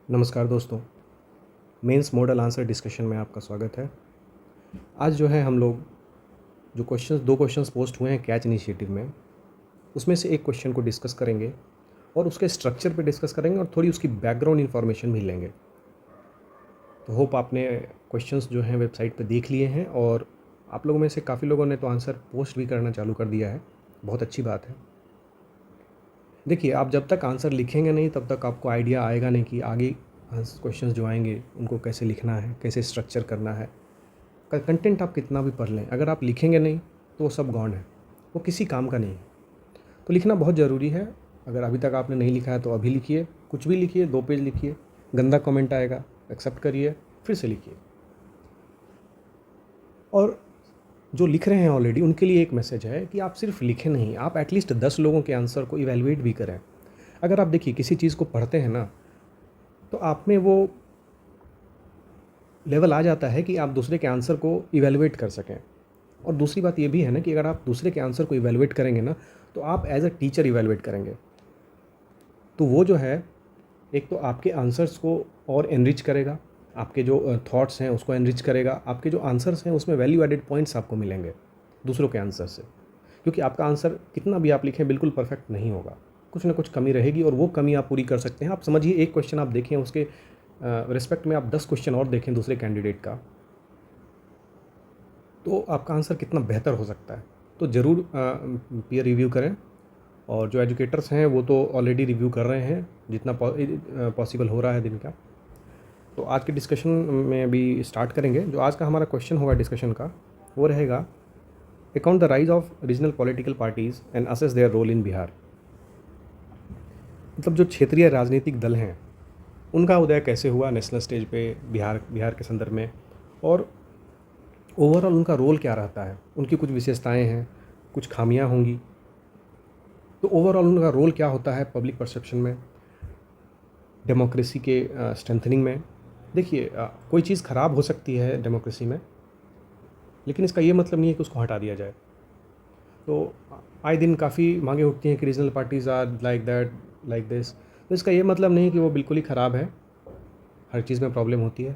नमस्कार दोस्तों, mains model answer discussion में आपका स्वागत है। आज जो है हम लोग जो दो क्वेश्चंस पोस्ट हुए हैं कैच इनिशिएटिव में, उसमें से एक क्वेश्चन को डिस्कस करेंगे और उसके स्ट्रक्चर पे डिस्कस करेंगे और थोड़ी उसकी बैकग्राउंड इन्फॉर्मेशन भी लेंगे। तो होप आपने क्वेश्चंस जो हैं वेबसाइट पे देख लिए हैं और आप लोगों में से काफ़ी लोगों ने तो आंसर पोस्ट भी करना चालू कर दिया है। बहुत अच्छी बात है। देखिए, आप जब तक आंसर लिखेंगे नहीं तब तक आपको आइडिया आएगा नहीं कि आगे क्वेश्चंस जो आएंगे उनको कैसे लिखना है, कैसे स्ट्रक्चर करना है। कंटेंट आप कितना भी पढ़ लें, अगर आप लिखेंगे नहीं तो वो सब गॉन है, वो किसी काम का नहीं है। तो लिखना बहुत ज़रूरी है। अगर अभी तक आपने नहीं लिखा है तो अभी लिखिए, कुछ भी लिखिए, 2 पेज लिखिए। गंदा कमेंट आएगा, एक्सेप्ट करिए, फिर से लिखिए। और जो लिख रहे हैं ऑलरेडी उनके लिए एक मैसेज है कि आप सिर्फ लिखें नहीं, आप एटलीस्ट 10 लोगों के आंसर को इवैल्यूएट भी करें। अगर आप देखिए किसी चीज़ को पढ़ते हैं ना, तो आप में वो लेवल आ जाता है कि आप दूसरे के आंसर को इवैल्यूएट कर सकें। और दूसरी बात ये भी है ना कि अगर आप दूसरे के आंसर को इवैल्यूएट करेंगे ना, तो आप एज अ टीचर इवैल्यूएट करेंगे। तो वो जो है, एक तो आपके आंसर्स को और एनरिच करेगा, आपके जो थॉट्स हैं उसको एनरिच करेगा, आपके जो आंसर्स हैं उसमें वैल्यू एडेड पॉइंट्स आपको मिलेंगे दूसरों के आंसर से। क्योंकि आपका आंसर कितना भी आप लिखें बिल्कुल परफेक्ट नहीं होगा, कुछ ना कुछ कमी रहेगी और वो कमी आप पूरी कर सकते हैं। आप समझिए, एक क्वेश्चन आप देखें, उसके रिस्पेक्ट में आप 10 क्वेश्चन और देखें दूसरे कैंडिडेट का, तो आपका आंसर कितना बेहतर हो सकता है। तो ज़रूर पीयर रिव्यू करें। और जो एजुकेटर्स हैं वो तो ऑलरेडी रिव्यू कर रहे हैं जितना पॉसिबल हो रहा है दिन का। तो आज के डिस्कशन में अभी स्टार्ट करेंगे। जो आज का हमारा क्वेश्चन होगा डिस्कशन का, वो रहेगा account the rise of regional political parties and assess their role in Bihar. मतलब जो क्षेत्रीय राजनीतिक दल हैं उनका उदय कैसे हुआ नेशनल स्टेज पे बिहार के संदर्भ में, और ओवरऑल उनका रोल क्या रहता है, उनकी कुछ विशेषताएं हैं, कुछ खामियां होंगी। तो ओवरऑल उनका रोल क्या होता है पब्लिक परसेप्शन में, डेमोक्रेसी के स्ट्रेंथनिंग में। देखिए, कोई चीज़ ख़राब हो सकती है डेमोक्रेसी में, लेकिन इसका ये मतलब नहीं है कि उसको हटा दिया जाए। तो आए दिन काफ़ी मांगे उठती हैं कि regional parties are like that, like this. तो इसका ये मतलब नहीं कि वो बिल्कुल ही ख़राब है, हर चीज़ में प्रॉब्लम होती है।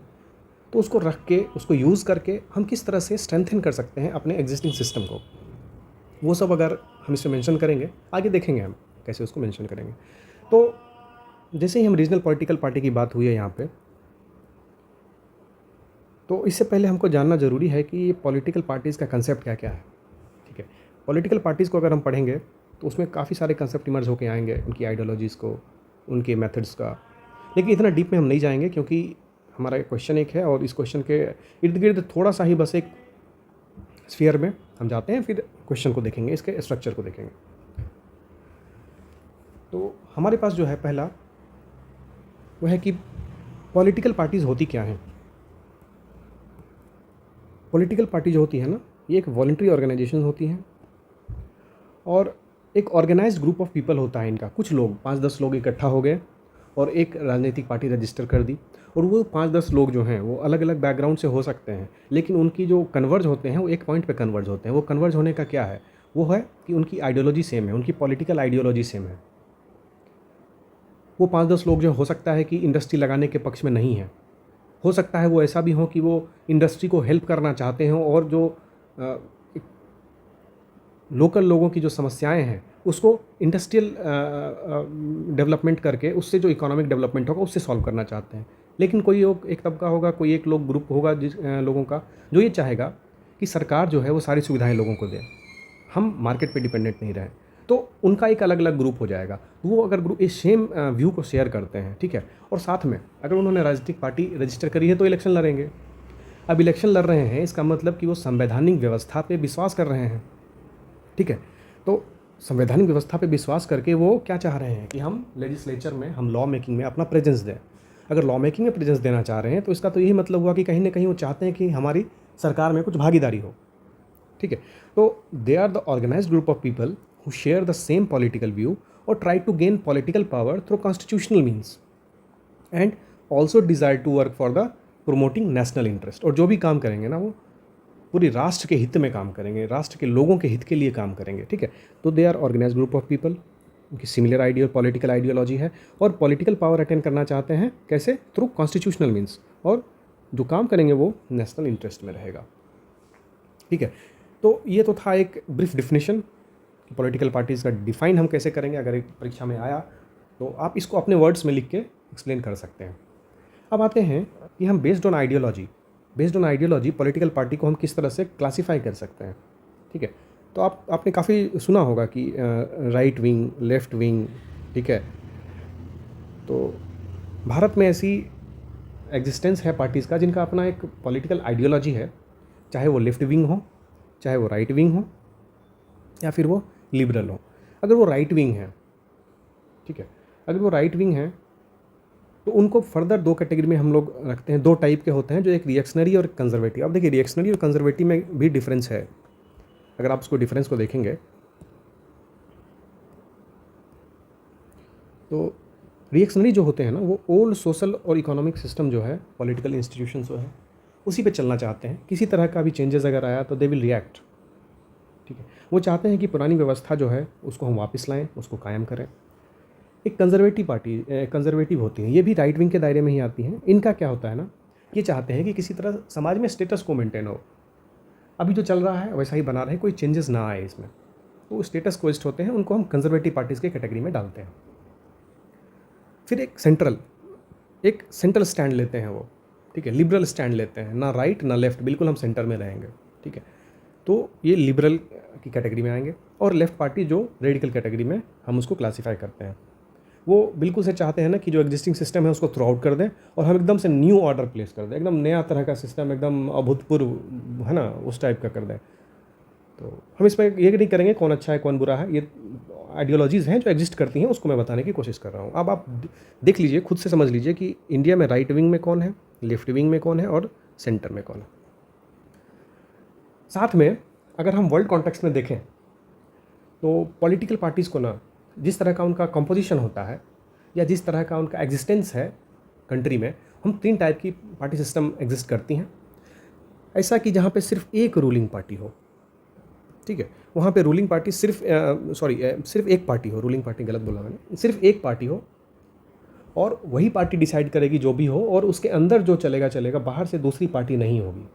तो उसको रख के, उसको यूज़ करके हम किस तरह से स्ट्रेंथन कर सकते हैं अपने एग्जिस्टिंग सिस्टम को, वो सब अगर हम इसमें मेंशन करेंगे, आगे देखेंगे हम कैसे उसको मेंशन करेंगे। तो जैसे ही हम रीजनल पॉलिटिकल पार्टी की बात हुई है यहाँ पे, तो इससे पहले हमको जानना ज़रूरी है कि ये पॉलिटिकल पार्टीज़ का कंसेप्ट क्या क्या है। ठीक है, पॉलिटिकल पार्टीज़ को अगर हम पढ़ेंगे तो उसमें काफ़ी सारे कंसेप्ट इमर्ज होके आएंगे, उनकी आइडियोलॉजीज़ को, उनके मेथड्स का। लेकिन इतना डीप में हम नहीं जाएंगे क्योंकि हमारा क्वेश्चन एक है और इस क्वेश्चन के इर्द गिर्द थोड़ा सा ही बस एक स्फीयर में हम जाते हैं, फिर क्वेश्चन को देखेंगे, इसके स्ट्रक्चर को देखेंगे। तो हमारे पास जो है पहला वो है कि पॉलिटिकल पार्टीज़ होती क्या हैं। पॉलिटिकल पार्टी जो होती है ना, ये एक वॉलंटरी ऑर्गेनाइजेशन होती हैं और एक ऑर्गेनाइज्ड ग्रुप ऑफ पीपल होता है इनका। कुछ लोग, 5-10 लोग इकट्ठा हो गए और एक राजनीतिक पार्टी रजिस्टर कर दी। और वो 5-10 लोग जो हैं वो अलग अलग बैकग्राउंड से हो सकते हैं, लेकिन उनकी जो कन्वर्ज होते हैं वो एक पॉइंट पे कन्वर्ज होते हैं। वो कन्वर्ज होने का क्या है, वो है कि उनकी आइडियोलॉजी सेम है, उनकी पॉलिटिकल आइडियोलॉजी सेम है। वो 5-10 लोग जो हो सकता है कि इंडस्ट्री लगाने के पक्ष में नहीं है, हो सकता है वो ऐसा भी हो कि वो इंडस्ट्री को हेल्प करना चाहते हों और जो लोकल लोगों की जो समस्याएं हैं उसको इंडस्ट्रियल डेवलपमेंट करके उससे जो इकोनॉमिक डेवलपमेंट होगा उससे सॉल्व करना चाहते हैं। लेकिन कोई एक तबका होगा, कोई एक लोग ग्रुप होगा जिस लोगों का जो ये चाहेगा कि सरकार जो है वो सारी सुविधाएं लोगों को दे, हम मार्केट पे डिपेंडेंट नहीं रहें। तो उनका एक अलग अलग ग्रुप हो जाएगा। वो अगर ग्रुप इस सेम व्यू को शेयर करते हैं, ठीक है, और साथ में अगर उन्होंने राजनीतिक पार्टी रजिस्टर करी है तो इलेक्शन लड़ेंगे। अब इलेक्शन लड़ रहे हैं, इसका मतलब कि वो संवैधानिक व्यवस्था पे विश्वास कर रहे हैं। ठीक है, तो संवैधानिक व्यवस्था पे विश्वास करके वो क्या चाह रहे हैं कि हम लेजिस्लेचर में, हम लॉ मेकिंग में अपना प्रेजेंस दें। अगर लॉ मेकिंग में प्रेजेंस देना चाह रहे हैं तो इसका तो यही मतलब हुआ कि कहीं ना कहीं वो चाहते हैं कि हमारी सरकार में कुछ भागीदारी हो। ठीक है, तो they are the organised group of people who share the same political view और try to gain political power through constitutional means and also desire to work for the promoting national interest. और जो भी काम करेंगे ना, वो पूरी राष्ट्र के हित में काम करेंगे, राष्ट्र के लोगों के हित के लिए काम करेंगे। ठीक है, तो they are organised group of people उनकी सिमिलर पॉलिटिकल आइडियोलॉजी है और पॉलिटिकल पावर अटेन करना चाहते हैं कैसे, थ्रू कॉन्स्टिट्यूशनल मीन्स, और जो काम करेंगे वो नेशनल इंटरेस्ट में रहेगा। ठीक है, तो ये तो था एक ब्रीफ डिफिनेशन पॉलिटिकल पार्टीज़ का डिफाइन हम कैसे करेंगे। अगर एक परीक्षा में आया तो आप इसको अपने वर्ड्स में लिख के एक्सप्लेन कर सकते हैं। अब आते हैं कि हम based on ideology political party को हम किस तरह से क्लासीफाई कर सकते हैं। ठीक है, तो आपने काफ़ी सुना होगा कि राइट विंग, लेफ्ट विंग। ठीक है, तो भारत में ऐसी एग्जिस्टेंस है पार्टीज़ का जिनका अपना एक पॉलिटिकल आइडियोलॉजी है, चाहे वो लेफ्ट विंग हो, चाहे वो राइट विंग हो, या फिर वो लिबरल हो। अगर वो राइट विंग है, ठीक है, अगर वो राइट विंग है तो उनको फर्दर दो कैटेगरी में हम लोग रखते हैं। दो टाइप के होते हैं, जो एक रिएक्शनरी और कंजर्वेटिव। अब देखिए, रिएक्शनरी और कंजर्वेटिव में भी डिफरेंस है। अगर आप उसको डिफरेंस को देखेंगे तो रिएक्शनरी जो होते हैं ना, वो ओल्ड सोशल और इकोनॉमिक सिस्टम जो है, पॉलिटिकल इंस्टीट्यूशन जो है, उसी पे चलना चाहते हैं। किसी तरह का भी चेंजेस अगर आया तो दे विल रिएक्ट। ठीक है, वो चाहते हैं कि पुरानी व्यवस्था जो है उसको हम वापस लाएं, उसको कायम करें। एक कंजर्वेटिव होती हैं, ये भी राइट विंग के दायरे में ही आती हैं। इनका क्या होता है ना, ये चाहते हैं कि किसी तरह समाज में स्टेटस को मेंटेन हो, अभी जो चल रहा है वैसा ही बना रहे, कोई चेंजेस ना आए इसमें। तो स्टेटस कोइस्ट होते हैं, उनको हम कंजर्वेटिव पार्टीज़ के कैटेगरी में डालते हैं। फिर एक सेंट्रल स्टैंड लेते हैं वो। ठीक है, लिबरल स्टैंड लेते हैं, ना राइट ना लेफ्ट, बिल्कुल हम सेंटर में रहेंगे। ठीक है, तो ये लिबरल की कैटेगरी में आएंगे। और लेफ्ट पार्टी जो रेडिकल कैटेगरी में हम उसको क्लासीफाई करते हैं, वो बिल्कुल से चाहते हैं ना कि जो एग्जिस्टिंग सिस्टम है उसको थ्रो आउट कर दें और हम एकदम से न्यू ऑर्डर प्लेस कर दें, एकदम नया तरह का सिस्टम, एकदम अभूतपूर्व, है ना, उस टाइप का कर दें। तो हम इसमें ये नहीं करेंगे कौन अच्छा है कौन बुरा है, ये आइडियोलॉजीज़ हैं जो एग्जिस्ट करती हैं, उसको मैं बताने की कोशिश कर रहा हूँ। अब आप देख लीजिए, खुद से समझ लीजिए कि इंडिया में राइट विंग में कौन है, लेफ्ट विंग में कौन है और सेंटर में कौन है। साथ में अगर हम वर्ल्ड कॉन्टेक्स्ट में देखें तो पॉलिटिकल पार्टीज़ को ना, जिस तरह का उनका कंपोजिशन होता है या जिस तरह का उनका एग्जिस्टेंस है कंट्री में, हम 3 टाइप की पार्टी सिस्टम एग्जिस्ट करती हैं। ऐसा कि जहाँ पे सिर्फ एक रूलिंग पार्टी हो। ठीक है, वहाँ पे रूलिंग पार्टी सिर्फ एक पार्टी हो, रूलिंग पार्टी गलत बोला मैंने, सिर्फ एक पार्टी हो और वही पार्टी डिसाइड करेगी जो भी हो, और उसके अंदर जो चलेगा, बाहर से दूसरी पार्टी नहीं होगी।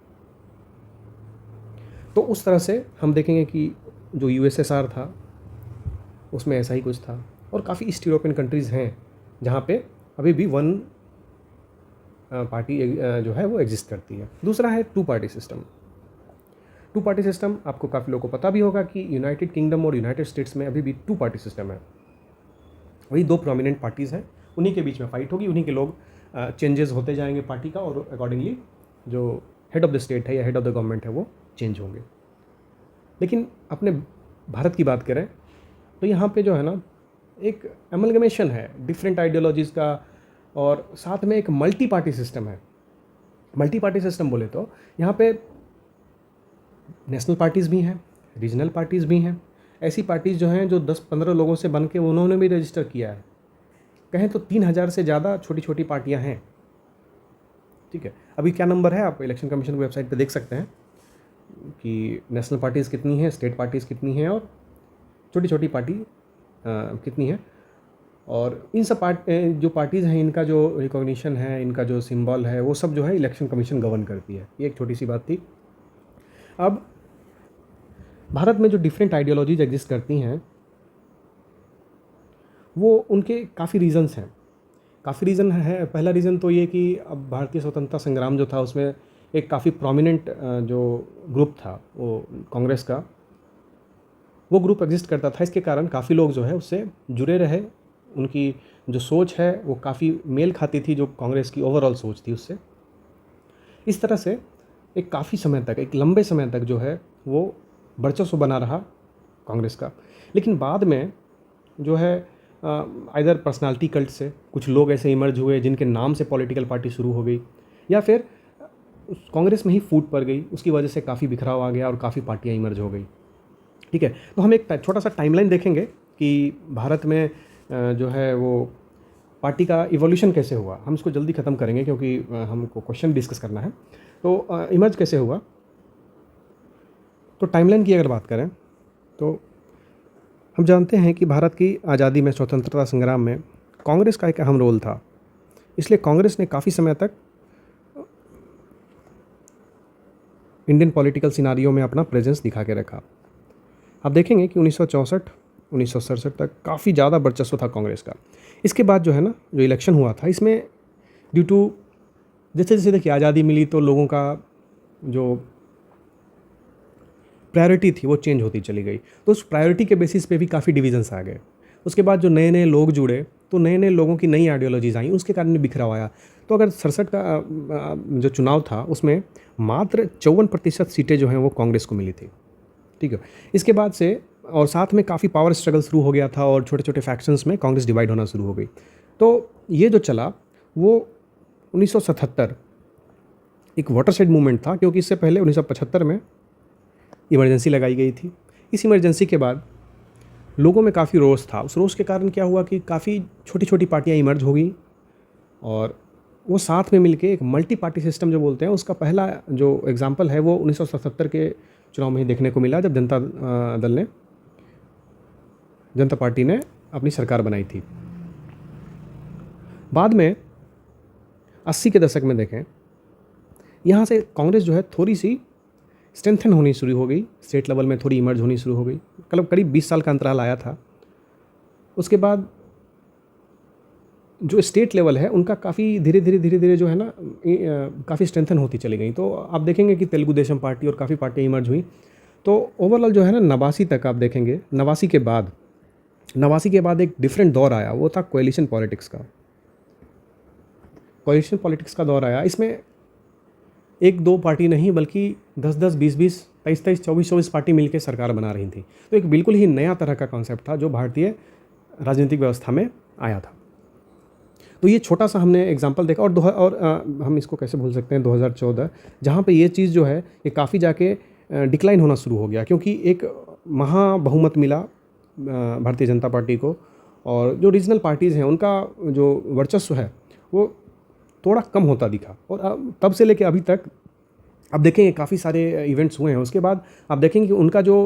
तो उस तरह से हम देखेंगे कि जो यूएसएसआर था उसमें ऐसा ही कुछ था, और काफ़ी ईस्ट यूरोपियन कंट्रीज़ हैं जहाँ पे अभी भी वन पार्टी जो है वो एग्जिस्ट करती है। दूसरा है टू पार्टी सिस्टम। आपको काफ़ी लोगों को पता भी होगा कि यूनाइटेड किंगडम और यूनाइटेड स्टेट्स में अभी भी टू पार्टी सिस्टम है। वही 2 प्रोमिनेंट पार्टीज़ हैं, उन्हीं के बीच में फाइट होगी, उन्हीं के लोग चेंजेस होते जाएंगे पार्टी का, और अकॉर्डिंगली जो हेड ऑफ़ द स्टेट है या हेड ऑफ़ द गवर्नमेंट है वो चेंज होंगे। लेकिन अपने भारत की बात करें तो यहाँ पे जो है ना, एक एमलगमेशन है डिफरेंट आइडियोलॉजीज़ का, और साथ में एक मल्टी पार्टी सिस्टम है। मल्टी पार्टी सिस्टम बोले तो यहाँ पे नेशनल पार्टीज़ भी हैं, रीजनल पार्टीज़ भी हैं। ऐसी पार्टीज़ जो हैं जो 10-15 लोगों से बन के उन्होंने भी रजिस्टर किया है। कहें तो 3000 से ज़्यादा छोटी छोटी पार्टियाँ हैं। ठीक है, अभी क्या नंबर है आप इलेक्शन कमीशन की वेबसाइट पे देख सकते हैं कि नेशनल पार्टीज़ कितनी हैं, स्टेट पार्टीज़ कितनी हैं, और छोटी छोटी पार्टी कितनी है। और इन सब जो पार्टीज़ हैं, इनका जो रिकॉग्निशन है, इनका जो सिंबल है, वो सब जो है इलेक्शन कमीशन गवर्न करती है। ये एक छोटी सी बात थी। अब भारत में जो डिफरेंट आइडियोलॉजीज एग्जिस्ट करती हैं, वो उनके काफ़ी रीज़न्स हैं। रीज़न है। पहला रीज़न तो ये कि अब भारतीय स्वतंत्रता संग्राम जो था उसमें एक काफ़ी प्रोमिनेंट जो ग्रुप था वो कांग्रेस का, वो ग्रुप एग्जिस्ट करता था। इसके कारण काफ़ी लोग जो है उससे जुड़े रहे, उनकी जो सोच है वो काफ़ी मेल खाती थी जो कांग्रेस की ओवरऑल सोच थी उससे। इस तरह से एक काफ़ी समय तक, एक लंबे समय तक जो है वो वर्चस्व बना रहा कांग्रेस का। लेकिन बाद में जो है आइदर पर्सनालिटी कल्ट से कुछ लोग ऐसे इमर्ज हुए जिनके नाम से पॉलिटिकल पार्टी शुरू हो गई, या फिर उस कांग्रेस में ही फूट पड़ गई, उसकी वजह से काफ़ी बिखराव आ गया और काफ़ी पार्टियाँ इमर्ज हो गई। ठीक है, तो हम एक छोटा सा टाइमलाइन देखेंगे कि भारत में जो है वो पार्टी का इवोल्यूशन कैसे हुआ। हम इसको जल्दी ख़त्म करेंगे क्योंकि हमको क्वेश्चन डिस्कस करना है। तो इमर्ज कैसे हुआ, तो टाइमलाइन की अगर बात करें तो हम जानते हैं कि भारत की आज़ादी में, स्वतंत्रता संग्राम में कांग्रेस का एक अहम रोल था। इसलिए कांग्रेस ने काफ़ी समय तक इंडियन पॉलिटिकल सिनारियो में अपना प्रेजेंस दिखा के रखा। आप देखेंगे कि 1964 1967 तक काफ़ी ज़्यादा वर्चस्व था कांग्रेस का। इसके बाद जो है ना, जो इलेक्शन हुआ था, इसमें ड्यू टू जैसे जैसे देखिए आज़ादी मिली तो लोगों का जो प्रायोरिटी थी वो चेंज होती चली गई। तो उस प्रायोरिटी के बेसिस पे भी काफ़ी डिविजन्स आ गए। उसके बाद जो नए नए लोग जुड़े तो नए नए लोगों की नई आइडियोलॉजीज़ आई, उसके कारण बिखराव आया। तो अगर 67 का जो चुनाव था उसमें मात्र 54% सीटें जो हैं वो कांग्रेस को मिली थी। ठीक है। इसके बाद से और साथ में काफ़ी पावर स्ट्रगल शुरू हो गया था और छोटे छोटे फैक्शंस में कांग्रेस डिवाइड होना शुरू हो गई। तो ये जो चला वो 1977 एक वाटरशेड मूवमेंट था, क्योंकि इससे पहले 1975 में इमरजेंसी लगाई गई थी। इस इमरजेंसी के बाद लोगों में काफ़ी रोष था। उस रोष के कारण क्या हुआ कि काफ़ी छोटी छोटी पार्टियां इमर्ज हो गई और वो साथ में मिलके एक मल्टी पार्टी सिस्टम जो बोलते हैं, उसका पहला जो एग्जांपल है वो 1977 के चुनाव में ही देखने को मिला, जब जनता पार्टी ने अपनी सरकार बनाई थी। बाद में 80 के दशक में देखें, यहाँ से कांग्रेस जो है थोड़ी सी स्ट्रेंथन होनी शुरू हो गई, स्टेट लेवल में थोड़ी इमर्ज होनी शुरू हो गई। करीब 20 साल का अंतराल आया था। उसके बाद जो स्टेट लेवल है उनका काफ़ी धीरे धीरे जो है ना काफ़ी स्ट्रेंथन होती चली गई। तो आप देखेंगे कि तेलुगु देशम पार्टी और काफ़ी पार्टियाँ इमर्ज हुई। तो ओवरऑल जो है ना 89 तक आप देखेंगे, 89 के बाद एक डिफरेंट दौर आया, वो था कोएलिशन पॉलिटिक्स का। कोएलिशन पॉलिटिक्स का दौर आया। इसमें एक दो पार्टी नहीं बल्कि 10-10, 20-20, 23-23, 24-24 पार्टी मिलकर सरकार बना रही थी। तो एक बिल्कुल ही नया तरह का कॉन्सेप्ट था जो भारतीय राजनीतिक व्यवस्था में आया था। तो ये छोटा सा हमने एग्जांपल देखा। और हम इसको कैसे भूल सकते हैं 2014, जहाँ पे ये चीज़ जो है ये काफ़ी जाके डिक्लाइन होना शुरू हो गया, क्योंकि एक महाबहुमत मिला भारतीय जनता पार्टी को, और जो रीजनल पार्टीज़ हैं उनका जो वर्चस्व है वो थोड़ा कम होता दिखा। और तब से लेके अभी तक आप देखेंगे काफ़ी सारे इवेंट्स हुए हैं। उसके बाद आप देखेंगे कि उनका जो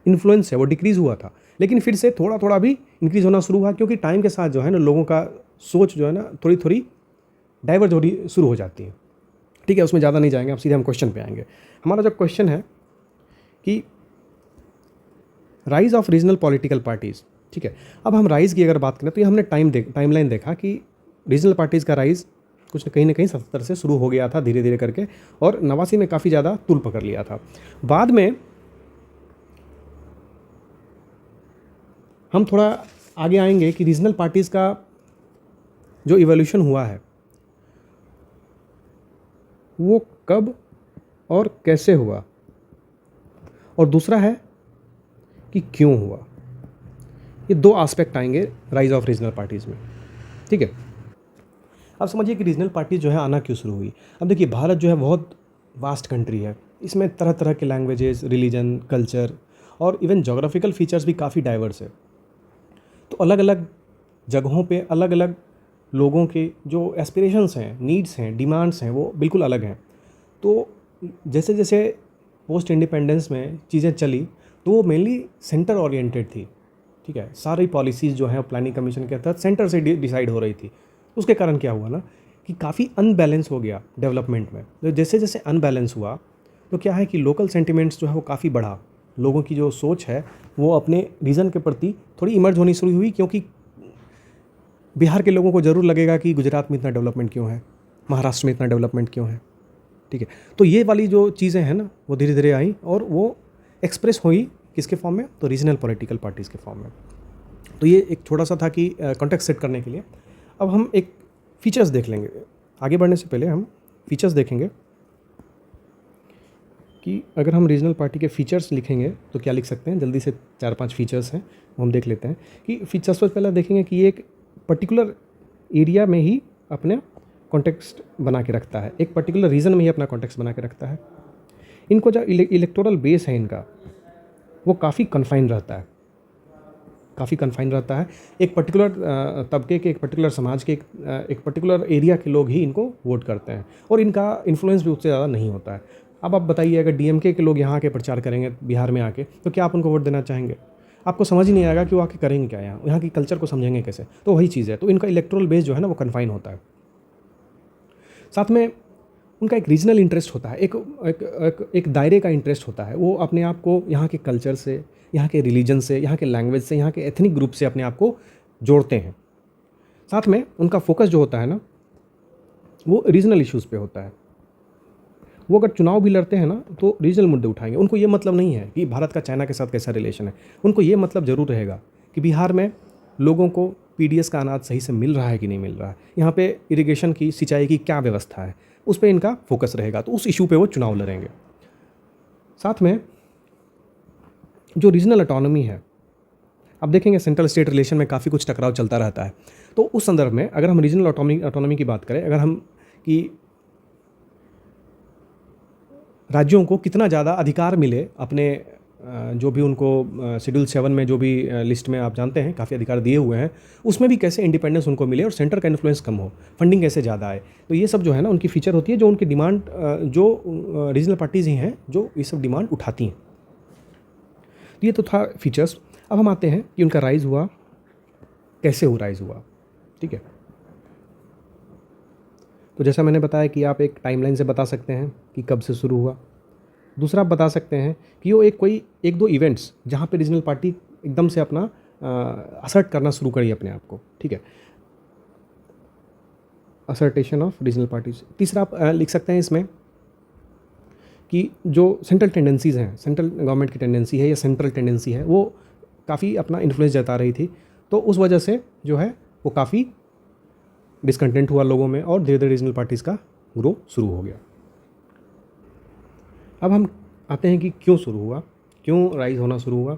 इन्फ्लुएंस है वो डिक्रीज़ हुआ था, लेकिन फिर से थोड़ा थोड़ा भी इंक्रीज़ होना शुरू हुआ, क्योंकि टाइम के साथ जो है ना लोगों का सोच जो है ना थोड़ी थोड़ी डाइवर्ज होनी शुरू हो जाती है। ठीक है, उसमें ज़्यादा नहीं जाएंगे, अब सीधे हम क्वेश्चन पे आएंगे। हमारा जो क्वेश्चन है कि rise of regional political parties. ठीक है, अब हम राइज़ की अगर बात करें तो ये हमने टाइमलाइन देखा कि रीजनल पार्टीज़ का राइज़ कुछ कहीं ना कहीं 77 से शुरू हो गया था धीरे धीरे करके, और 89 में काफ़ी ज़्यादा तूल पकड़ लिया था। बाद में हम थोड़ा आगे आएंगे कि रीजनल पार्टीज़ का जो इवोल्यूशन हुआ है वो कब और कैसे हुआ, और दूसरा है कि क्यों हुआ। ये दो एस्पेक्ट आएंगे राइज ऑफ रीजनल पार्टीज़ में। ठीक है, अब समझिए कि रीजनल पार्टीज जो है आना क्यों शुरू हुई। अब देखिए भारत जो है बहुत वास्ट कंट्री है, इसमें तरह तरह के लैंग्वेजेस, रिलीजन, कल्चर और इवन जोग्राफिकल फीचर्स भी काफ़ी डाइवर्स है। तो अलग अलग जगहों पे अलग अलग लोगों के जो एस्पिरेशंस हैं, नीड्स हैं, डिमांड्स हैं, वो बिल्कुल अलग हैं। तो जैसे जैसे पोस्ट इंडिपेंडेंस में चीज़ें चली तो वो मेनली सेंटर ओरिएंटेड थी। ठीक है, सारी पॉलिसीज़ जो हैं प्लानिंग कमीशन के तहत सेंटर से डिसाइड हो रही थी। उसके कारण क्या हुआ ना कि काफ़ी अनबैलेंस हो गया डेवलपमेंट में। तो जैसे जैसे अनबैलेंस हुआ तो क्या है कि लोकल सेंटिमेंट्स जो है वो काफ़ी बढ़ा, लोगों की जो सोच है वो अपने रीजन के प्रति थोड़ी इमर्ज होनी शुरू हुई, क्योंकि बिहार के लोगों को ज़रूर लगेगा कि गुजरात में इतना डेवलपमेंट क्यों है, महाराष्ट्र में इतना डेवलपमेंट क्यों है। ठीक है, तो ये वाली जो चीज़ें हैं ना वो धीरे धीरे आई और वो एक्सप्रेस हुई किसके फॉर्म में, तो रीजनल पॉलिटिकल पार्टीज़ के फॉर्म में। तो ये एक छोटा सा था कि कॉन्टेक्स्ट सेट करने के लिए। अब हम एक फीचर्स देख लेंगे। आगे बढ़ने से पहले हम फीचर्स देखेंगे कि अगर हम रीजनल पार्टी के फीचर्स लिखेंगे तो क्या लिख सकते हैं। जल्दी से 4-5 फीचर्स हैं वो हम देख लेते हैं कि फीचर्स पर पहले देखेंगे कि ये एक पर्टिकुलर एरिया में ही अपने कॉन्टेक्स्ट बना के रखता है, एक पर्टिकुलर रीजन में ही अपना कॉन्टेक्स्ट बना के रखता है। इनको जो इलेक्टोरल बेस है इनका वो काफ़ी कन्फाइन रहता है, एक पर्टिकुलर तबके के, एक पर्टिकुलर समाज के, एक पर्टिकुलर एरिया के लोग ही इनको वोट करते हैं और इनका इन्फ्लुएंस भी उससे ज़्यादा नहीं होता है। अब आप बताइए, अगर डीएमके के लोग यहाँ आके प्रचार करेंगे बिहार में आके, तो क्या आप उनको वोट देना चाहेंगे? आपको समझ ही नहीं आएगा कि वो आके करेंगे क्या, यहाँ की कल्चर को समझेंगे कैसे। तो वही चीज़ है, तो इनका इलेक्टोरल बेस जो है ना वो कन्फाइन होता है। साथ में उनका एक रीजनल इंटरेस्ट होता है, एक दायरे का इंटरेस्ट होता है। वो अपने आप को यहाँ के कल्चर से, यहाँ के रिलीजन से, यहाँ के लैंग्वेज से, यहाँ के एथनिक ग्रुप से अपने आप को जोड़ते हैं। साथ में उनका फोकस जो होता है ना वो रीजनल इश्यूज़ पे होता है। वो अगर चुनाव भी लड़ते हैं ना तो रीजनल मुद्दे उठाएंगे। उनको ये मतलब नहीं है कि भारत का चाइना के साथ कैसा रिलेशन है। उनको ये मतलब ज़रूर रहेगा कि बिहार में लोगों को पीडीएस का अनाज सही से मिल रहा है कि नहीं मिल रहा है, यहाँ पे इरिगेशन की, सिंचाई की क्या व्यवस्था है, उस पर इनका फोकस रहेगा। तो उस इशू पे वो चुनाव लड़ेंगे। साथ में जो रीजनल ऑटोनॉमी है, अब देखेंगे सेंट्रल स्टेट रिलेशन में काफ़ी कुछ टकराव चलता रहता है। तो उस संदर्भ में अगर हम रीजनल ऑटोनॉमी की बात करें, अगर हम कि राज्यों को कितना ज़्यादा अधिकार मिले अपने जो भी उनको शेड्यूल 7 में जो भी लिस्ट में आप जानते हैं काफ़ी अधिकार दिए हुए हैं, उसमें भी कैसे इंडिपेंडेंस उनको मिले और सेंटर का इन्फ्लुएंस कम हो, फंडिंग कैसे ज़्यादा आए। तो ये सब जो है ना उनकी फीचर होती है, जो उनकी डिमांड, जो रीजनल पार्टीज़ ही हैं जो ये सब डिमांड उठाती हैं। तो ये तो था फीचर्स। अब हम आते हैं कि उनका राइज़ हुआ कैसे, हो राइज़ हुआ, ठीक है। तो जैसा मैंने बताया कि आप एक टाइमलाइन से बता सकते हैं कि कब से शुरू हुआ। दूसरा आप बता सकते हैं कि वो कोई एक दो इवेंट्स जहाँ पे रीजनल पार्टी एकदम से अपना असर्ट करना शुरू करी अपने आप को, ठीक है, असर्टेशन ऑफ रीजनल पार्टीज। तीसरा आप लिख सकते हैं इसमें कि जो सेंट्रल टेंडेंसीज़ हैं, सेंट्रल गवर्नमेंट की टेंडेंसी है या सेंट्रल टेंडेंसी है, वो काफ़ी अपना इन्फ्लुएंस जता रही थी। तो उस वजह से जो है वो काफ़ी डिसकंटेंट हुआ लोगों में और धीरे धीरे रीजनल पार्टीज़ का ग्रो शुरू हो गया। अब हम आते हैं कि क्यों शुरू हुआ, क्यों राइज होना शुरू हुआ।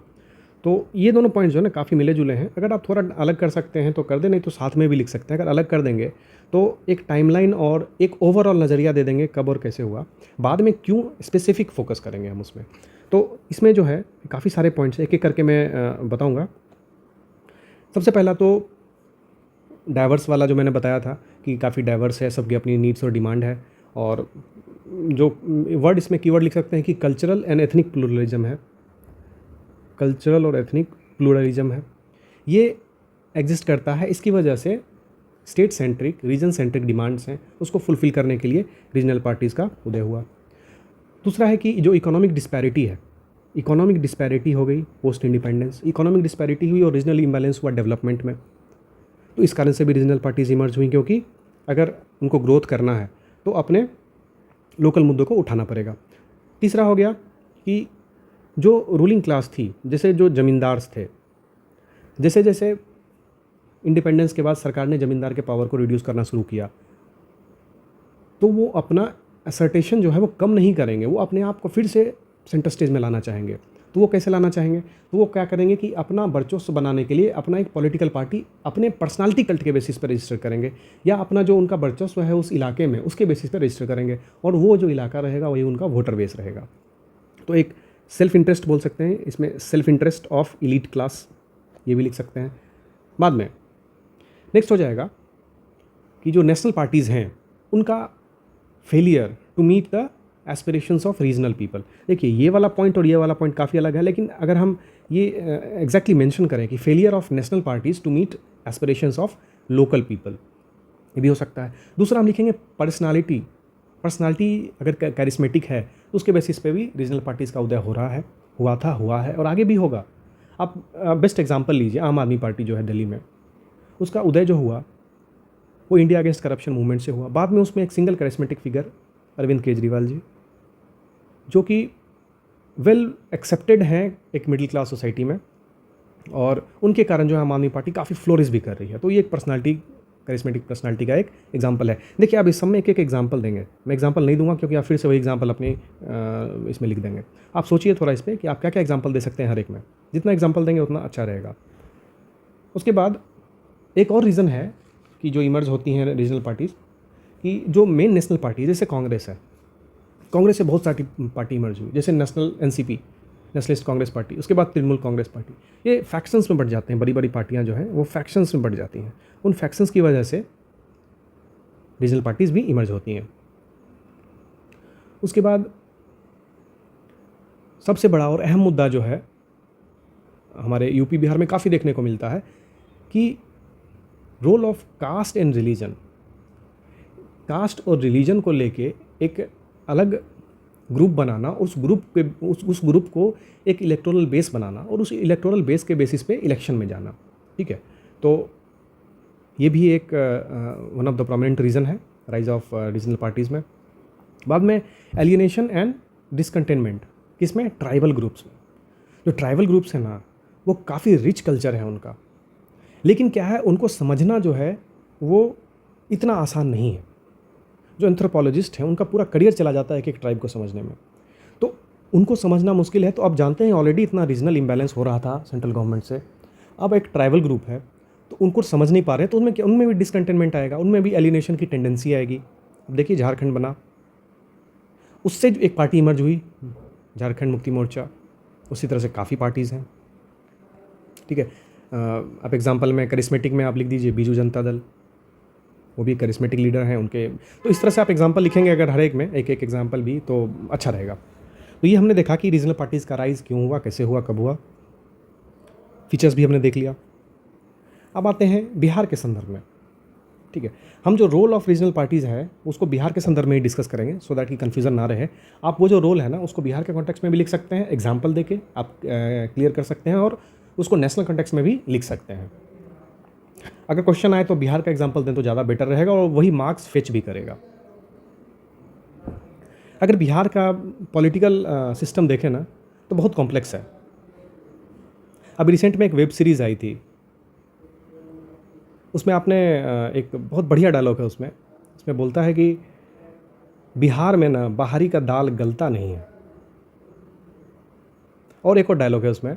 तो ये दोनों पॉइंट जो है ना काफ़ी मिले जुले हैं। अगर आप थोड़ा अलग कर सकते हैं तो कर दें, नहीं तो साथ में भी लिख सकते हैं। अगर अलग कर देंगे तो एक टाइमलाइन और एक ओवरऑल नज़रिया दे देंगे कब और कैसे हुआ। बाद में क्यों स्पेसिफिक फोकस करेंगे हम उसमें। तो इसमें जो है काफ़ी सारे पॉइंट्स एक एक करके मैं बताऊँगा। सबसे पहला तो डाइवर्स वाला जो मैंने बताया था कि काफ़ी डाइवर्स है, सबकी अपनी नीड्स और डिमांड है। और जो वर्ड इसमें कीवर्ड लिख सकते हैं कि कल्चरल एंड एथनिक प्लूरलिज्म है, कल्चरल और एथनिक प्लूरलिज्म है, ये एग्जिस्ट करता है। इसकी वजह से state centric, region centric demands हैं, उसको फुलफ़िल करने के लिए रीजनल पार्टीज़ का उदय हुआ। दूसरा है कि जो इकोनॉमिक डिस्पैरिटी है, इकोनॉमिक डिस्पैरिटी हो गई पोस्ट इंडिपेंडेंस, इकोनॉमिक डिस्पैरिटी हुई और रीजनल इम्बैलेंस हुआ डेवलपमेंट में। तो इस कारण से भी रीजनल पार्टीज इमर्ज हुई, क्योंकि अगर उनको ग्रोथ करना है तो अपने लोकल मुद्दों को उठाना पड़ेगा। तीसरा हो गया कि जो रूलिंग क्लास थी, जैसे जो ज़मींदार्स थे, जैसे जैसे इंडिपेंडेंस के बाद सरकार ने ज़मींदार के पावर को रिड्यूस करना शुरू किया, तो वो अपना असर्टेशन जो है वो कम नहीं करेंगे, वो अपने आप को फिर से सेंटर स्टेज में लाना चाहेंगे। तो वो कैसे लाना चाहेंगे, तो वो क्या करेंगे कि अपना वर्चस्व बनाने के लिए अपना एक पॉलिटिकल पार्टी अपने पर्सनालिटी कल्ट के बेसिस पर रजिस्टर करेंगे, या अपना जो उनका वर्चस्व है उस इलाके में उसके बेसिस पर रजिस्टर करेंगे, और वो जो इलाका रहेगा वही उनका वोटर बेस रहेगा। तो एक सेल्फ इंटरेस्ट बोल सकते हैं इसमें, self interest of elite class, ये भी लिख सकते हैं। बाद में नेक्स्ट हो जाएगा कि जो नेशनल पार्टीज़ हैं उनका failure to meet the aspirations of regional people. देखिए ये वाला पॉइंट और ये वाला पॉइंट काफ़ी अलग है, लेकिन अगर हम ये एग्जैक्टली मेंशन करें कि failure of national parties to meet aspirations of local people, ये भी हो सकता है। दूसरा हम लिखेंगे पर्सनालिटी, पर्सनालिटी अगर कैरिस्मेटिक है तो उसके बेसिस पे भी रीजनल पार्टीज़ का उदय हो रहा है, हुआ था, हुआ है और आगे भी होगा। आप बेस्ट एग्जांपल लीजिए, आम आदमी पार्टी जो है दिल्ली में, उसका उदय जो हुआ वो इंडिया अगेंस्ट करप्शन मूवमेंट से हुआ। बाद में उसमें एक single charismatic figure Arvind Kejriwal ji, जो कि वेल एक्सेप्टेड हैं एक मिडिल क्लास सोसाइटी में, और उनके कारण जो है आम आदमी पार्टी काफ़ी फ्लोरिश भी कर रही है। तो ये एक पर्सनालिटी, करिस्मेटिक पर्सनालिटी का एक एग्जांपल है। देखिए आप इस सब में एक एक एग्जांपल देंगे, मैं एग्जांपल नहीं दूंगा क्योंकि आप फिर से वही एग्जांपल अपने इसमें लिख देंगे। आप सोचिए थोड़ा इस पर कि आप क्या क्या एग्जांपल दे सकते हैं हर एक में, जितना एग्जांपल देंगे उतना अच्छा रहेगा। उसके बाद एक और रीज़न है कि जो इमर्ज होती हैं रीजनल पार्टीज़, कि जो मेन नेशनल पार्टी जैसे कांग्रेस है, कांग्रेस से बहुत सारी पार्टी इमर्ज हुई, जैसे national NCP, nationalist Congress party, उसके बाद तृणमूल कांग्रेस पार्टी। ये फैक्शंस में बढ़ जाते हैं, बड़ी बड़ी पार्टियां जो हैं वो फैक्शंस में बढ़ जाती हैं। उन फैक्शंस की वजह से रीजनल पार्टीज़ भी इमर्ज होती हैं। उसके बाद सबसे बड़ा और अहम मुद्दा जो है हमारे यूपी बिहार में काफ़ी देखने को मिलता है कि role of caste and religion, caste और रिलीजन को लेके एक अलग ग्रुप बनाना, उस ग्रुप को एक इलेक्टोरल बेस बनाना और उस इलेक्टोरल बेस के बेसिस पे इलेक्शन में जाना। ठीक है, तो ये भी एक one of the prominent reason है राइज ऑफ रीजनल पार्टीज़ में। बाद में एलियनेशन एंड डिसकंटेनमेंट, किसमें? ट्राइबल ग्रुप्स में। जो ट्राइबल ग्रुप्स हैं ना, वो काफ़ी रिच कल्चर है उनका, लेकिन क्या है, उनको समझना जो है वो इतना आसान नहीं है। जो एंथ्रोपोलॉजिस्ट हैं उनका पूरा करियर चला जाता है एक ट्राइब को समझने में, तो उनको समझना मुश्किल है। तो आप जानते हैं ऑलरेडी इतना रीजनल इम्बैलेंस हो रहा था सेंट्रल गवर्नमेंट से, अब एक ट्राइबल ग्रुप है तो उनको समझ नहीं पा रहे, तो उनमें भी डिसकंटेनमेंट आएगा, उनमें भी एलिनेशन की टेंडेंसी आएगी। अब देखिए झारखंड बना, उससे जो एक पार्टी इमर्ज हुई झारखंड मुक्ति मोर्चा, उसी तरह से काफ़ी पार्टीज़ हैं। ठीक है, आप एग्जांपल में करिश्मेटिक में आप लिख दीजिए बीजू जनता दल, वो भी करिश्मेटिक लीडर हैं उनके। तो इस तरह से आप एग्जांपल लिखेंगे अगर हर एक में एक एक एग्जांपल भी, तो अच्छा रहेगा। तो ये हमने देखा कि रीजनल पार्टीज़ का राइज़ क्यों हुआ, कैसे हुआ, कब हुआ, फीचर्स भी हमने देख लिया। अब आते हैं बिहार के संदर्भ में। ठीक है, हम जो रोल ऑफ रीजनल पार्टीज़ है उसको बिहार के संदर्भ में ही डिस्कस करेंगे, सो दैट कि कन्फ्यूज़न ना रहे। आप वो जो रोल है ना उसको बिहार के कॉन्टेक्स्ट में भी लिख सकते हैं, एग्जाम्पल देके आप क्लियर कर सकते हैं, और उसको नेशनल कॉन्टेक्स्ट में भी लिख सकते हैं। अगर क्वेश्चन आए तो बिहार का एग्जाम्पल दें तो ज़्यादा बेटर रहेगा और वही मार्क्स फेच भी करेगा। अगर बिहार का पॉलिटिकल सिस्टम देखें ना तो बहुत कॉम्प्लेक्स है। अभी रिसेंट में एक वेब सीरीज़ आई थी, उसमें आपने एक बहुत बढ़िया डायलॉग है उसमें बोलता है कि बिहार में ना बाहरी का दाल गलता नहीं है। और एक और डायलॉग है उसमें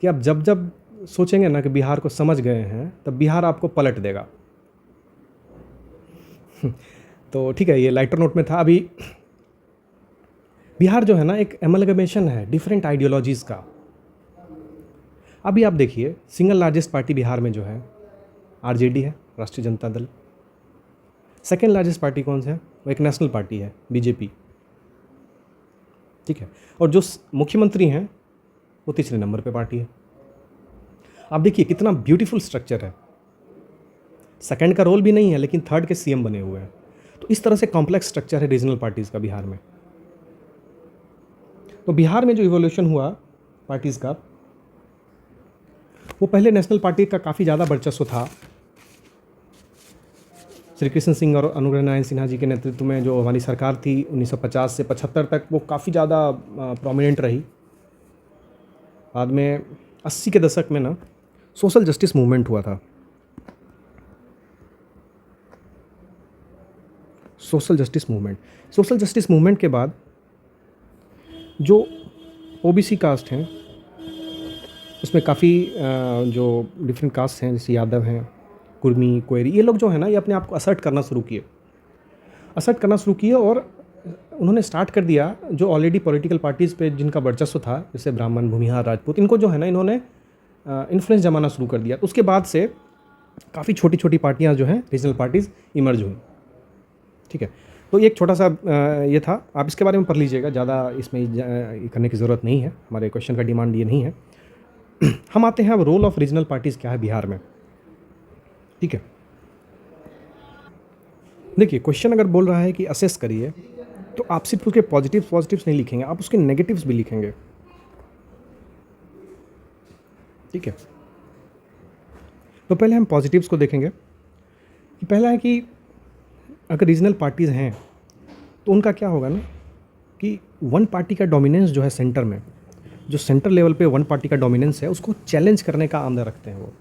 कि आप जब जब सोचेंगे ना कि बिहार को समझ गए हैं तब बिहार आपको पलट देगा। तो ठीक है, ये लाइटर नोट में था। अभी बिहार जो है ना एक एमलगमेशन है डिफरेंट आइडियोलॉजीज़ का। अभी आप देखिए सिंगल लार्जेस्ट पार्टी बिहार में जो है आरजेडी है, राष्ट्रीय Janata Dal. Second largest party कौन सा है? वो एक नेशनल पार्टी है, बीजेपी। ठीक है, और जो मुख्यमंत्री हैं वो तीसरे नंबर पे पार्टी है। आप देखिए कितना ब्यूटीफुल स्ट्रक्चर है। सेकंड का रोल भी नहीं है लेकिन थर्ड के सीएम बने हुए हैं। तो इस तरह से कॉम्प्लेक्स स्ट्रक्चर है रीजनल पार्टीज़ का बिहार में। तो बिहार में जो इवोल्यूशन हुआ पार्टीज़ का, वो पहले नेशनल पार्टी का काफ़ी ज़्यादा वर्चस्व था। श्री कृष्ण सिंह और अनुग्रह नारायण सिन्हा जी के नेतृत्व में जो हमारी सरकार थी 1950 से 75 तक, वो काफ़ी ज़्यादा प्रोमिनेंट रही। बाद में 80 के दशक में ना सोशल जस्टिस मूवमेंट हुआ था। सोशल जस्टिस मूवमेंट के बाद जो ओबीसी कास्ट हैं उसमें काफ़ी जो डिफरेंट कास्ट हैं, जैसे यादव हैं, कुर्मी, कोयरी, ये लोग जो है ना ये अपने आप को असर्ट करना शुरू किए और उन्होंने स्टार्ट कर दिया जो ऑलरेडी पॉलिटिकल पार्टीज़ पे जिनका वर्चस्व था, जैसे ब्राह्मण, भूमिहार, राजपूत, इनको जो है ना इन्होंने इन्फ्लुएंस जमाना शुरू कर दिया। तो उसके बाद से काफ़ी छोटी छोटी पार्टियाँ जो हैं रीजनल पार्टीज़ इमर्ज हुई। ठीक है, तो एक छोटा सा ये था, आप इसके बारे में पढ़ लीजिएगा, ज़्यादा इसमें करने की ज़रूरत नहीं है, हमारे क्वेश्चन का डिमांड ये नहीं है। हम आते हैं अब रोल ऑफ रीजनल पार्टीज़ क्या है बिहार में। ठीक है, देखिए क्वेश्चन अगर बोल रहा है कि असेस करिए, तो आप सिर्फ उसके पॉजिटिव्स नहीं लिखेंगे, आप उसके नेगेटिव्स भी लिखेंगे। ठीक है, तो पहले हम पॉजिटिव्स को देखेंगे कि पहला है कि अगर रीजनल पार्टीज़ हैं तो उनका क्या होगा ना कि वन पार्टी का डोमिनेंस जो है सेंटर में, जो सेंटर लेवल पे वन पार्टी का डोमिनेंस है उसको चैलेंज करने का आमदा रखते हैं।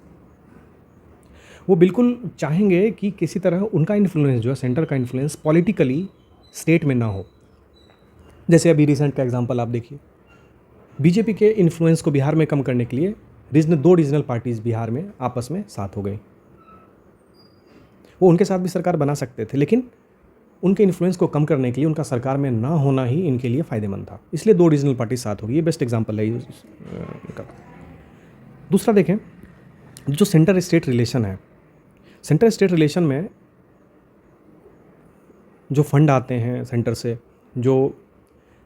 वो बिल्कुल चाहेंगे कि किसी तरह उनका इन्फ्लुएंस जो है, सेंटर का इन्फ्लुएंस पॉलिटिकली स्टेट में ना हो। जैसे अभी रिसेंट का एग्जांपल आप देखिए, बीजेपी के इन्फ्लुएंस को बिहार में कम करने के लिए दो रीजनल पार्टीज़ बिहार में आपस में साथ हो गई। वो उनके साथ भी सरकार बना सकते थे, लेकिन उनके इन्फ्लुएंस को कम करने के लिए उनका सरकार में ना होना ही इनके लिए फ़ायदेमंद था, इसलिए दो रीजनल पार्टी साथ हो गई। ये बेस्ट एग्जांपल है इनका। दूसरा देखें, जो सेंटर स्टेट रिलेशन है, सेंटर स्टेट रिलेशन में जो फंड आते हैं सेंटर से, जो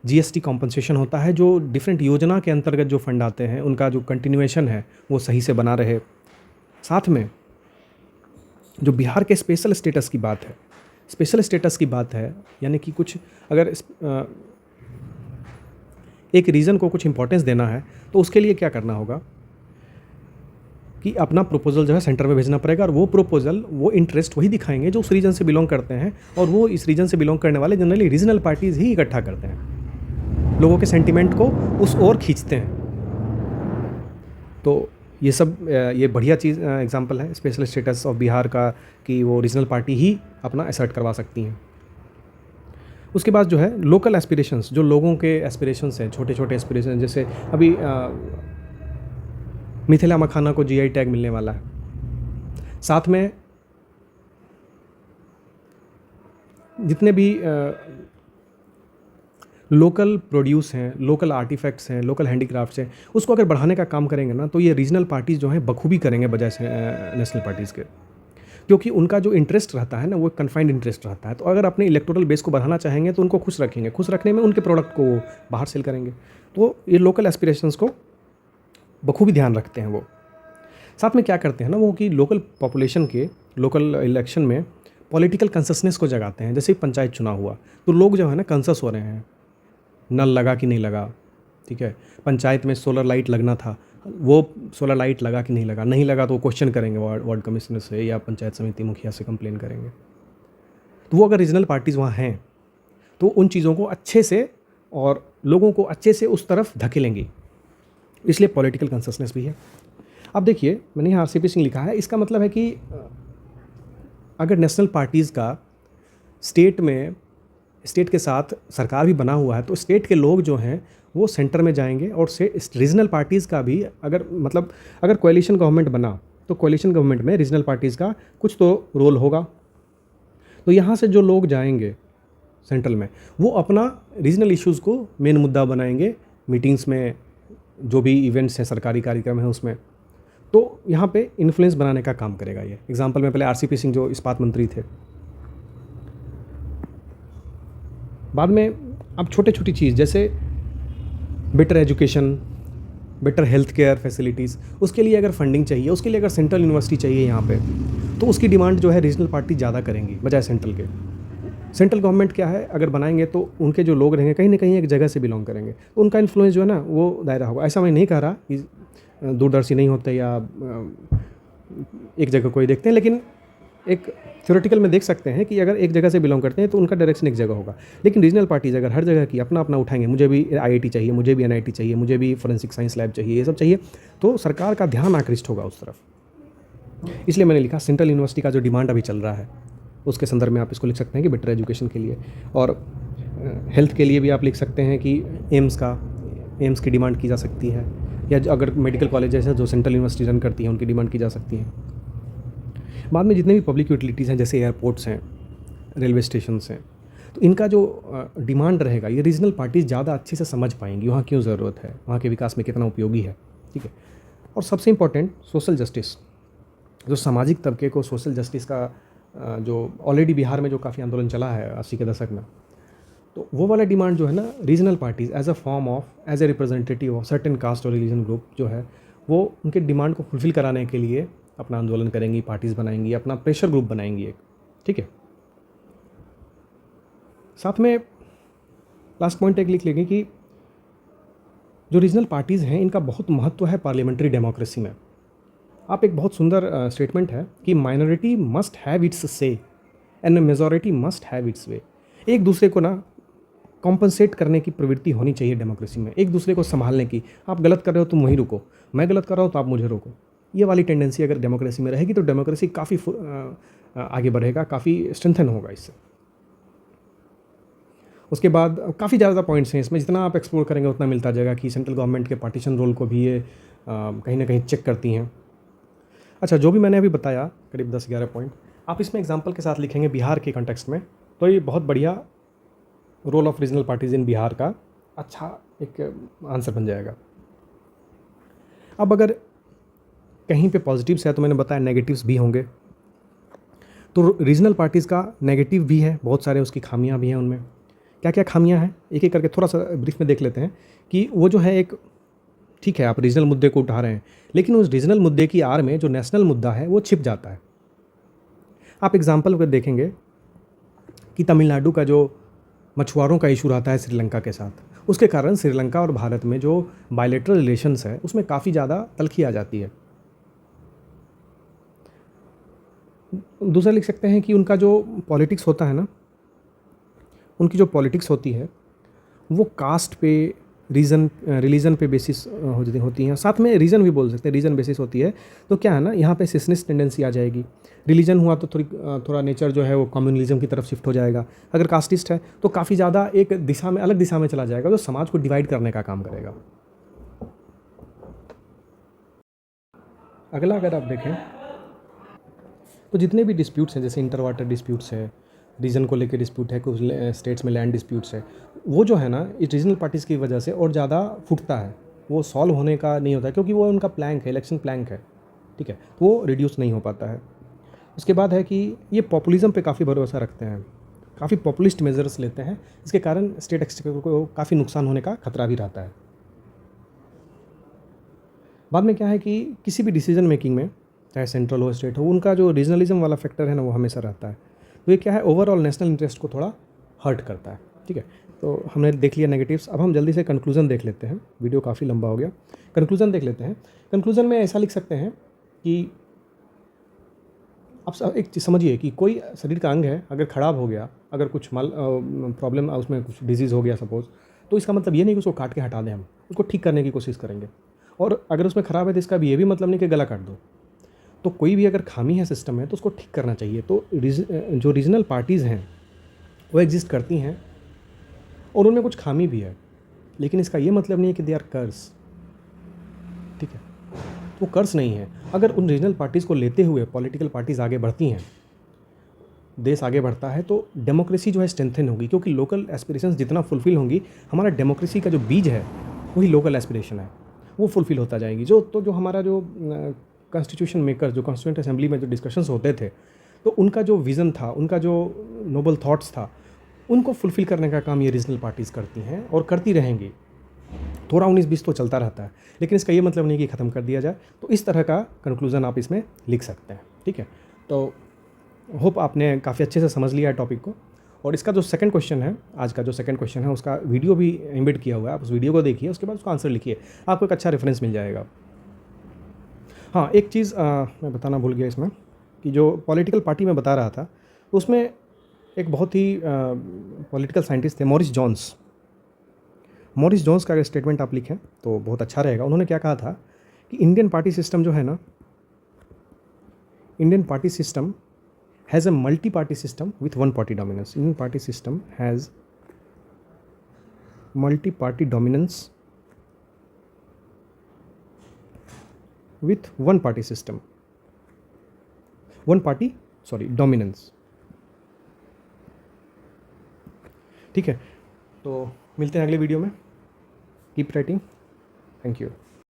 जीएसटी कॉम्पनसेशन होता है, जो डिफरेंट योजना के अंतर्गत जो फंड आते हैं उनका जो कंटिन्यूएशन है वो सही से बना रहे। साथ में जो बिहार के स्पेशल स्टेटस की बात है, स्पेशल स्टेटस की बात है, यानी कि कुछ अगर एक रीजन को कुछ इंपॉर्टेंस देना है तो उसके लिए क्या करना होगा कि अपना प्रपोजल जो है सेंटर में भेजना पड़ेगा, और वो प्रपोजल, वो इंटरेस्ट वही दिखाएंगे जो उस रीजन से बिलोंग करते हैं, और वो इस रीजन से बिलोंग करने वाले जनरली रीजनल पार्टीज़ ही इकट्ठा करते हैं, लोगों के सेंटिमेंट को उस ओर खींचते हैं। तो ये सब ये बढ़िया चीज़ एग्जांपल है स्पेशल स्टेटस ऑफ बिहार का, कि वो रीजनल पार्टी ही अपना असर्ट करवा सकती हैं। उसके बाद जो है लोकल एस्पिरेशंस, जो लोगों के एस्पिरेशंस हैं, छोटे छोटे एस्पिरेशन, जैसे अभी मिथिला मखाना को जीआई टैग मिलने वाला है। साथ में जितने भी लोकल प्रोड्यूस हैं, लोकल आर्टिफैक्ट्स हैं, लोकल हैंडीक्राफ्ट्स हैं, उसको अगर बढ़ाने का काम करेंगे ना, तो ये रीजनल पार्टीज़ जो हैं बखूबी करेंगे बजाय से नेशनल पार्टीज़ के, क्योंकि उनका जो इंटरेस्ट रहता है ना वो कन्फाइंड इंटरेस्ट रहता है। तो अगर अपने इलेक्टोरल बेस को बढ़ाना चाहेंगे तो उनको खुश रखेंगे, खुश रखने में उनके प्रोडक्ट को वो बाहर सेल करेंगे। तो ये लोकल एस्पिरेशंस को बखूबी ध्यान रखते हैं वो। साथ में क्या करते हैं ना वो, कि लोकल पॉपुलेशन के लोकल इलेक्शन में पॉलिटिकल कंससनेस को जगाते हैं। जैसे पंचायत चुनाव हुआ तो लोग जो है ना कंसस हो रहे हैं, नल लगा कि नहीं लगा, ठीक है, पंचायत में सोलर लाइट लगना था, वो सोलर लाइट लगा कि नहीं लगा, नहीं लगा तो वो क्वेश्चन करेंगे वार्ड कमिश्नर से या पंचायत समिति मुखिया से कंप्लेन करेंगे। तो वो अगर रीजनल पार्टीज़ वहाँ हैं तो उन चीज़ों को अच्छे से और लोगों को अच्छे से उस तरफ धकेलेंगी, इसलिए पॉलिटिकल कंससनेस भी है। अब देखिए मैंने यहाँ आरसीपी सिंह लिखा है, इसका मतलब है कि अगर नेशनल पार्टीज़ का स्टेट के साथ सरकार भी बना हुआ है तो स्टेट के लोग जो हैं वो सेंटर में जाएंगे, और रीजनल पार्टीज़ का भी अगर कोएलिशन गवर्नमेंट बना तो कोएलिशन गवर्नमेंट में रीजनल पार्टीज़ का कुछ तो रोल होगा। तो यहाँ से जो लोग जाएंगे सेंट्रल में वो अपना रीजनल इश्यूज़ को मेन मुद्दा बनाएंगे, मीटिंग्स में जो भी इवेंट्स हैं, सरकारी कार्यक्रम है उसमें, तो यहाँ पे इन्फ्लुएंस बनाने का काम करेगा ये। एग्जांपल में पहले आरसीपी सिंह जो इस्पात मंत्री थे, बाद में अब छोटी छोटी चीज़ जैसे better education, better health care facilities, उसके लिए अगर फंडिंग चाहिए, उसके लिए अगर सेंट्रल यूनिवर्सिटी चाहिए यहाँ पे, तो उसकी डिमांड जो है रीजनल पार्टी ज़्यादा करेंगी बजाय सेंट्रल के। सेंट्रल गवर्नमेंट क्या है, अगर बनाएंगे तो उनके जो लोग रहेंगे कहीं ना कहीं एक जगह से बिलोंग करेंगे, तो उनका इन्फ्लुएंस जो है ना वो दायरा होगा। ऐसा मैं नहीं कह रहा कि दूरदर्शी नहीं होते या एक जगह कोई देखते हैं, लेकिन एक थ्योरेटिकल में देख सकते हैं कि अगर एक जगह से बिलोंग करते हैं तो उनका डायरेक्शन एक जगह होगा। लेकिन रीजनल पार्टीज़ अगर हर जगह की अपना अपना उठाएंगे, मुझे भी आईआईटी चाहिए, मुझे भी एनआईटी चाहिए, मुझे भी फोरेंसिक साइंस लैब चाहिए, ये सब चाहिए, तो सरकार का ध्यान आकृष्ट होगा उस तरफ। इसलिए मैंने लिखा सेंट्रल यूनिवर्सिटी का जो डिमांड अभी चल रहा है उसके संदर्भ में आप इसको लिख सकते हैं कि बेटर एजुकेशन के लिए, और हेल्थ के लिए भी आप लिख सकते हैं कि एम्स की डिमांड की जा सकती है, या अगर मेडिकल कॉलेजेस हैं जो सेंट्रल यूनिवर्सिटी रन करती हैं उनकी डिमांड की जा सकती है। बाद में जितने भी पब्लिक यूटिलिटीज़ हैं जैसे एयरपोर्ट्स हैं, रेलवे स्टेशंस हैं, तो इनका जो डिमांड रहेगा ये रीजनल पार्टीज़ ज़्यादा अच्छे से समझ पाएंगी, वहाँ क्यों ज़रूरत है, वहाँ के विकास में कितना उपयोगी है, ठीक है। और सबसे इम्पोर्टेंट सोशल जस्टिस, जो सामाजिक तबके को सोशल जस्टिस का जो ऑलरेडी बिहार में जो काफ़ी आंदोलन चला है 80 के दशक में, तो वो वाला डिमांड जो है ना regional parties as a representative of certain caste और रिलीजन ग्रुप जो है वो उनके डिमांड को फुलफ़िल कराने के लिए अपना आंदोलन करेंगी, पार्टीज़ बनाएंगी, अपना प्रेशर ग्रुप बनाएंगी एक, ठीक है। साथ में लास्ट पॉइंट एक लिख लेंगे कि जो रीजनल पार्टीज़ हैं इनका बहुत महत्व है पार्लियामेंट्री डेमोक्रेसी में। आप एक बहुत सुंदर स्टेटमेंट है कि minority must have its say and majority must have its way. एक दूसरे को ना कॉम्पनसेट करने की प्रवृत्ति होनी चाहिए डेमोक्रेसी में, एक दूसरे को संभालने की। आप गलत कर रहे हो तुम वहीं रुको, मैं गलत कर रहा हूँ तो आप मुझे रोको, ये वाली टेंडेंसी अगर डेमोक्रेसी में रहेगी तो डेमोक्रेसी काफ़ी आगे बढ़ेगा, काफ़ी स्ट्रेंथन होगा इससे। उसके बाद काफ़ी ज़्यादा पॉइंट्स हैं इसमें, जितना आप एक्सप्लोर करेंगे उतना मिलता जाएगा कि सेंट्रल गवर्नमेंट के पार्टीशन रोल को भी ये कहीं ना कहीं चेक करती हैं। अच्छा, जो भी मैंने अभी बताया करीब 10-11 पॉइंट, आप इसमें एग्जांपल के साथ लिखेंगे बिहार के कॉन्टेक्स्ट में, तो ये बहुत बढ़िया role of regional parties in Bihar का अच्छा एक आंसर बन जाएगा। अब अगर कहीं पे पॉजिटिव्स है तो मैंने बताया नेगेटिव्स भी होंगे, तो रीजनल पार्टीज़ का नेगेटिव भी है बहुत सारे, उसकी खामियां भी हैं उनमें। क्या क्या खामियां हैं एक एक करके थोड़ा सा ब्रीफ में देख लेते हैं कि वो जो है एक, ठीक है आप रीजनल मुद्दे को उठा रहे हैं, लेकिन उस रीजनल मुद्दे की आड़ में जो नेशनल मुद्दा है वो छिप जाता है। आप एग्जाम्पल अगर देखेंगे कि तमिलनाडु का जो मछुआरों का इशू रहता है श्रीलंका के साथ, उसके कारण श्रीलंका और भारत में जो बायलेटरल रिलेशंस है उसमें काफ़ी ज़्यादा तलखी आ जाती है। दूसरा लिख सकते हैं कि उनका जो पॉलिटिक्स होता है ना, उनकी जो पॉलिटिक्स होती है वो कास्ट पे, रिलीजन पे बेसिस होती हैं, साथ में रीजन भी बोल सकते हैं, रीजन बेसिस होती है। तो क्या है ना, यहाँ पे सेशनिस्ट टेंडेंसी आ जाएगी। रिलीजन हुआ तो थोड़ा नेचर जो है वो कम्युनलिज्म की तरफ शिफ्ट हो जाएगा। अगर कास्टिस्ट है तो काफ़ी ज़्यादा एक दिशा में, अलग दिशा में चला जाएगा, जो समाज को डिवाइड करने का काम करेगा। अगला अगर आप देखें तो जितने भी डिस्प्यूट्स हैं, जैसे इंटर वाटर डिस्प्यूट्स है, रीजन को लेकर डिस्प्यूट है, कुछ स्टेट्स में लैंड डिस्प्यूट्स है, वो जो है ना इस रीजनल पार्टीज़ की वजह से और ज़्यादा फूटता है, वो सॉल्व होने का नहीं होता है, क्योंकि वो उनका प्लैंक है, इलेक्शन प्लैंक है, ठीक है, तो वो रिड्यूस नहीं हो पाता है। उसके बाद है कि ये पॉपुलिज्म पे काफ़ी भरोसा रखते हैं, काफ़ी पॉपुलिस्ट मेजर्स लेते हैं, इसके कारण स्टेट एक्सचेकर को काफ़ी नुकसान होने का खतरा भी रहता है। बाद में क्या है कि किसी भी डिसीजन मेकिंग में, चाहे सेंट्रल हो स्टेट हो, उनका जो रीजनलिज्म वाला फैक्टर है ना वो हमेशा रहता है। तो ये क्या है, ओवरऑल नेशनल इंटरेस्ट को थोड़ा हर्ट करता है, ठीक है। तो हमने देख लिया नेगेटिव्स, अब हम जल्दी से कंक्लूजन देख लेते हैं, वीडियो काफ़ी लंबा हो गया, कंक्लूजन देख लेते हैं। कंक्लूजन में ऐसा लिख सकते हैं कि आप एक चीज़ समझिए कि कोई शरीर का अंग है, अगर ख़राब हो गया, अगर कुछ प्रॉब्लम उसमें कुछ डिजीज़ हो गया सपोज़, तो इसका मतलब ये नहीं कि उसको काट के हटा दें, हम उसको ठीक करने की कोशिश करेंगे। और अगर उसमें ख़राब है तो इसका भी ये भी मतलब नहीं कि गला काट दो। तो कोई भी अगर खामी है सिस्टम में तो उसको ठीक करना चाहिए। तो जो रीजनल पार्टीज़ हैं वो एग्जिस्ट करती हैं और उनमें कुछ खामी भी है, लेकिन इसका ये मतलब नहीं है कि दे आर कर्स, ठीक है, वो कर्स नहीं है। अगर उन रीजनल पार्टीज़ को लेते हुए पॉलिटिकल पार्टीज़ आगे बढ़ती हैं, देश आगे बढ़ता है, तो डेमोक्रेसी जो है स्ट्रेंथन होगी, क्योंकि लोकल एस्पिरेशंस जितना फुलफ़िल होंगी, हमारा डेमोक्रेसी का जो बीज है वही लोकल एस्पिरेशन है, वो फुलफ़िल होता जाएगी। जो हमारा जो कॉन्स्टिट्यूशन मेकर, जो कॉन्स्टिट्यूंट असेंबली में जो डिस्कशंस होते थे, तो उनका जो विज़न था, उनका जो नोबल थॉट्स था, उनको फुलफ़िल करने का काम ये रीजनल पार्टीज़ करती हैं और करती रहेंगी। थोड़ा 19-20 तो चलता रहता है, लेकिन इसका ये मतलब नहीं कि ख़त्म कर दिया जाए। तो इस तरह का कंक्लूज़न आप इसमें लिख सकते हैं, ठीक है। तो होप आपने काफ़ी अच्छे से समझ लिया है टॉपिक को। और इसका जो सेकंड क्वेश्चन है, आज का जो सेकंड क्वेश्चन है, उसका वीडियो भी एम्बेड किया हुआ है, आप उस वीडियो को देखिए, उसके बाद उसका आंसर लिखिए, आपको एक अच्छा रेफरेंस मिल जाएगा। हाँ, एक चीज़ मैं बताना भूल गया इसमें, कि जो पॉलिटिकल पार्टी मैं बता रहा था, उसमें एक बहुत ही पॉलिटिकल साइंटिस्ट थे, मॉरिस जॉन्स। मॉरिस जॉन्स का अगर स्टेटमेंट आप लिखें तो बहुत अच्छा रहेगा। उन्होंने क्या कहा था कि इंडियन पार्टी सिस्टम जो है ना, Indian party system has a multi party system with one party dominance. Indian party system has multi party dominance with one party system, dominance, ठीक है। तो मिलते हैं अगले वीडियो में, कीप राइटिंग, थैंक यू।